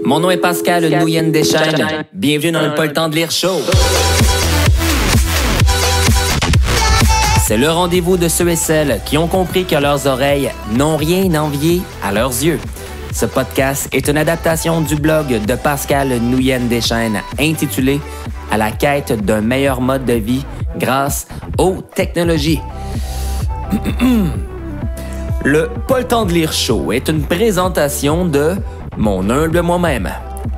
Mon nom est Pascal Nouyen Deschênes. Bienvenue dans le Pas le temps de lire show. C'est le rendez-vous de ceux et celles qui ont compris que leurs oreilles n'ont rien envié à leurs yeux. Ce podcast est une adaptation du blog de Pascal Nouyen Deschênes intitulé « À la quête d'un meilleur mode de vie grâce aux technologies ». Le Pas le temps de lire show est une présentation de mon humble moi-même.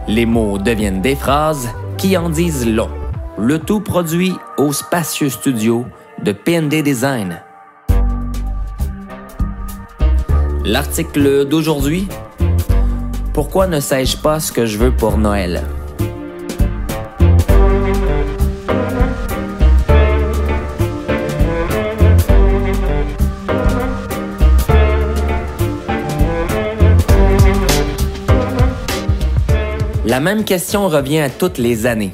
Les mots deviennent des phrases qui en disent long. Le tout produit au spacieux studio de P&D Design. L'article d'aujourd'hui: pourquoi ne sais-je pas ce que je veux pour Noël? La même question revient à toutes les années.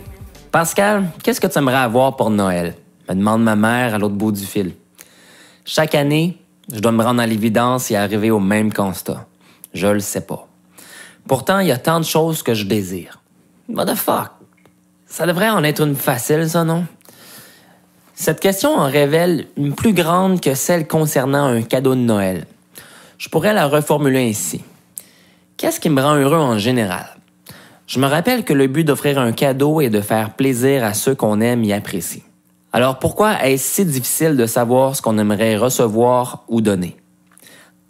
Pascal, qu'est-ce que tu aimerais avoir pour Noël? Me demande ma mère à l'autre bout du fil. Chaque année, je dois me rendre à l'évidence et arriver au même constat. Je le sais pas. Pourtant, il y a tant de choses que je désire. What the fuck? Ça devrait en être une facile, ça, non? Cette question en révèle une plus grande que celle concernant un cadeau de Noël. Je pourrais la reformuler ainsi. Qu'est-ce qui me rend heureux en général? Je me rappelle que le but d'offrir un cadeau est de faire plaisir à ceux qu'on aime et apprécie. Alors pourquoi est-ce si difficile de savoir ce qu'on aimerait recevoir ou donner?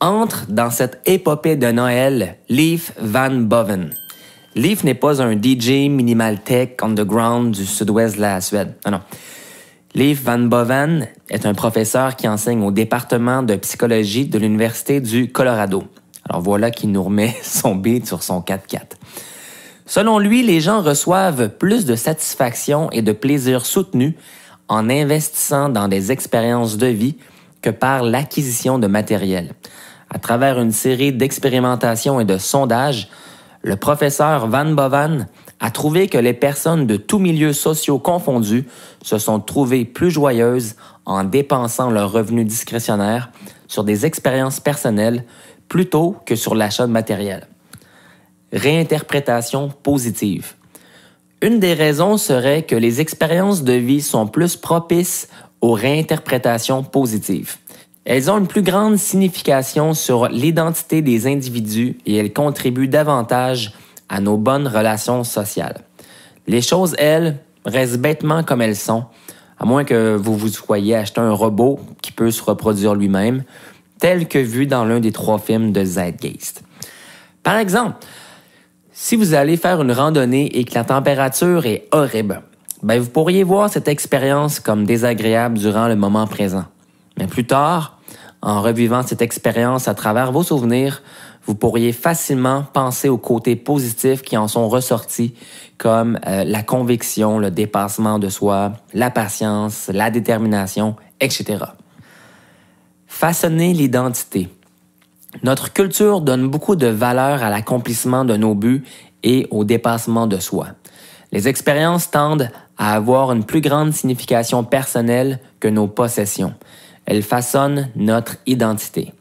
Entre dans cette épopée de Noël Leif Van Boven. Leif n'est pas un DJ minimal tech underground du sud-ouest de la Suède. Non. Leif Van Boven est un professeur qui enseigne au département de psychologie de l'Université du Colorado. Alors voilà qui nous remet son beat sur son 4x4. Selon lui, les gens reçoivent plus de satisfaction et de plaisir soutenu en investissant dans des expériences de vie que par l'acquisition de matériel. À travers une série d'expérimentations et de sondages, le professeur Van Boven a trouvé que les personnes de tous milieux sociaux confondus se sont trouvées plus joyeuses en dépensant leurs revenus discrétionnaires sur des expériences personnelles plutôt que sur l'achat de matériel. Réinterprétation positive. Une des raisons serait que les expériences de vie sont plus propices aux réinterprétations positives. Elles ont une plus grande signification sur l'identité des individus et elles contribuent davantage à nos bonnes relations sociales. Les choses, elles, restent bêtement comme elles sont, à moins que vous vous soyez acheté un robot qui peut se reproduire lui-même, tel que vu dans l'un des 3 films de Zeitgeist. Par exemple, si vous allez faire une randonnée et que la température est horrible, vous pourriez voir cette expérience comme désagréable durant le moment présent. Mais plus tard, en revivant cette expérience à travers vos souvenirs, vous pourriez facilement penser aux côtés positifs qui en sont ressortis, comme la conviction, le dépassement de soi, la patience, la détermination, etc. Façonner l'identité. Notre culture donne beaucoup de valeur à l'accomplissement de nos buts et au dépassement de soi. Les expériences tendent à avoir une plus grande signification personnelle que nos possessions. Elles façonnent notre identité.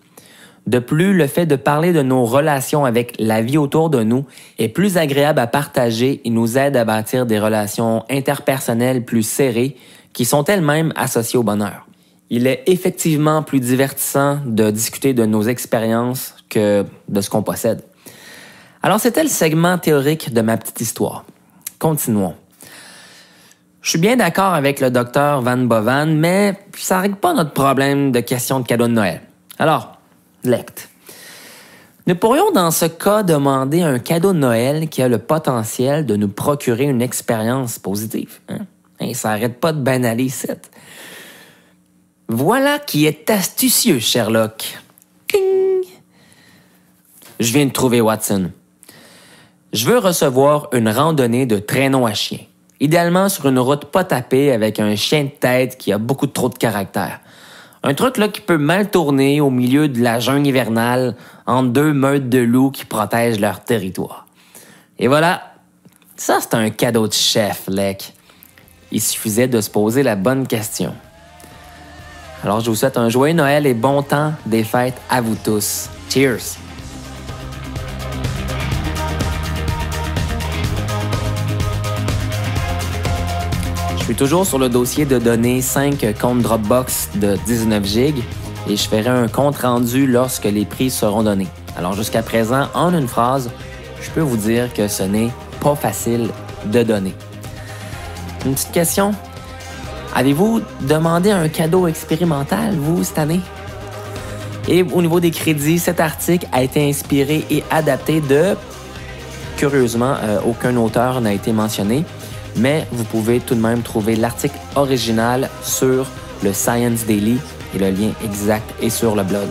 De plus, le fait de parler de nos relations avec la vie autour de nous est plus agréable à partager et nous aide à bâtir des relations interpersonnelles plus serrées qui sont elles-mêmes associées au bonheur. Il est effectivement plus divertissant de discuter de nos expériences que de ce qu'on possède. Alors, c'était le segment théorique de ma petite histoire. Continuons. Je suis bien d'accord avec le docteur Van Boven, mais ça ne règle pas notre problème de question de cadeau de Noël. Alors, lect. Nous pourrions dans ce cas demander un cadeau de Noël qui a le potentiel de nous procurer une expérience positive. Ça n'arrête pas de banaler ici. Voilà qui est astucieux, Sherlock. Ting! Je viens de trouver Watson. Je veux recevoir une randonnée de traîneau à chien. Idéalement sur une route pas tapée avec un chien de tête qui a beaucoup trop de caractère. Un truc là qui peut mal tourner au milieu de la jungle hivernale entre 2 meutes de loups qui protègent leur territoire. Et voilà, ça c'est un cadeau de chef, Lec. Il suffisait de se poser la bonne question. Alors, je vous souhaite un joyeux Noël et bon temps des fêtes à vous tous. Cheers! Je suis toujours sur le dossier de donner 5 comptes Dropbox de 19 GB et je ferai un compte rendu lorsque les prix seront donnés. Alors jusqu'à présent, en une phrase, je peux vous dire que ce n'est pas facile de donner. Une petite question. Avez-vous demandé un cadeau expérimental, vous, cette année? Et au niveau des crédits, cet article a été inspiré et adapté de... Curieusement, aucun auteur n'a été mentionné, mais vous pouvez tout de même trouver l'article original sur le Science Daily et le lien exact est sur le blog.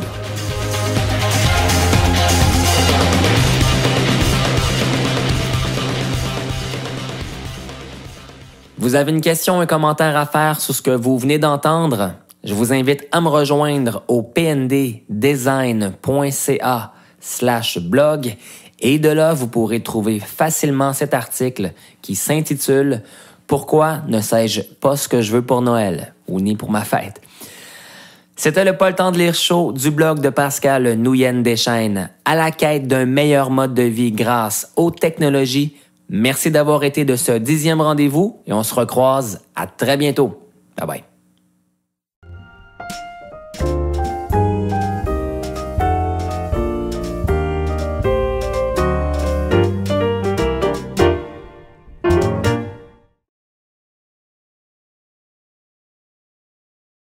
Vous avez une question, un commentaire à faire sur ce que vous venez d'entendre? Je vous invite à me rejoindre au pnddesign.ca/blog et de là, vous pourrez trouver facilement cet article qui s'intitule « Pourquoi ne sais-je pas ce que je veux pour Noël ou ni pour ma fête ?» C'était le Pas le temps de lire show du blog de Pascal Nouyen-Deschênes, à la quête d'un meilleur mode de vie grâce aux technologies. Merci d'avoir été de ce 10e rendez-vous et on se recroise à très bientôt. Bye bye.